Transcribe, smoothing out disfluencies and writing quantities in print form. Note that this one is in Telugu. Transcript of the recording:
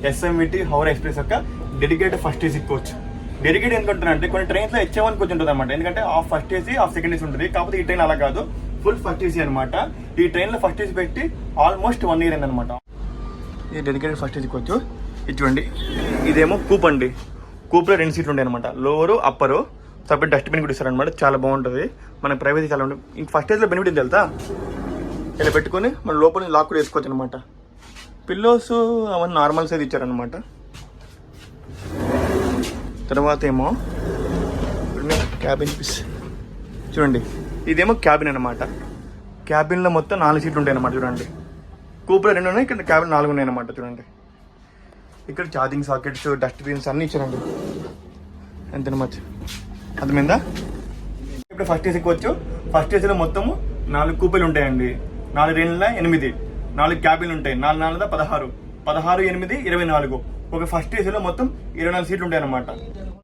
ఎస్ఎంవిటి హౌరా ఎక్స్ప్రెస్ యొక్క dedicated first AC coach. Dedicate ఎందుకంటే కొన్ని ట్రైన్స్లో H1 కోచ్ ఉంటుంది అనమాట, ఎందుకంటే half first AC half second AC ఉంటుంది. కాకపోతే ఈ ట్రైన్ అలా కాదు, ఫుల్ ఫస్ట్ ఏసీ అనమాట. ఈ ట్రైన్లో ఫస్ట్ ఏసీ పెట్టి ఆల్మోస్ట్ 1 year అయిందనమాట. ఇది డెడికేటెడ్ ఫస్ట్ ఏసీ కోచ్. ఇది చూడండి, ఇదేమో కూప్ అండి. కూప్లో 2 సీట్లు ఉంటాయి అనమాట, లోవరు అప్పరు. సపరేట్ డస్ట్బిన్ కూడా ఇస్తారనమాట, చాలా బాగుంటుంది. మన ప్రైవసీ చాలా ఉంటుంది. ఇంక ఫస్ట్ ఏసీలో బెనిఫిట్ ఏంటి తెలుసా, ఇలా పెట్టుకొని మన లోపల లాక్ కూడా వేసుకోవచ్చు అనమాట. పిల్లోస్ అవన్నీ నార్మల్ సైజ్ ఇచ్చారనమాట. తర్వాత ఏమో క్యాబిన్ పీస్ చూడండి, ఇదేమో క్యాబిన్ అనమాట. క్యాబిన్లో మొత్తం 4 సీట్లు ఉంటాయి అనమాట. చూడండి, కూప్లో 2 ఉన్నాయి, ఇక్కడ క్యాబిన్ 4 ఉన్నాయి అనమాట. చూడండి, ఇక్కడ ఛార్జింగ్ సాకెట్స్, డస్ట్బిన్స్ అన్నీ ఇచ్చారండి. ఎంత మచ్ అర్థమైందా? ఇప్పుడు ఫస్ట్ ఏసీ కోచ్. ఫస్ట్ ఏసీలో మొత్తము 4 కూపీలు ఉంటాయండి. 4 2 8, 4 క్యాబిన్లు ఉంటాయి. 4 4 16, 16 8 24. ఒక ఫస్ట్ ఏసీలో మొత్తం 24 సీట్లు ఉంటాయి అన్నమాట.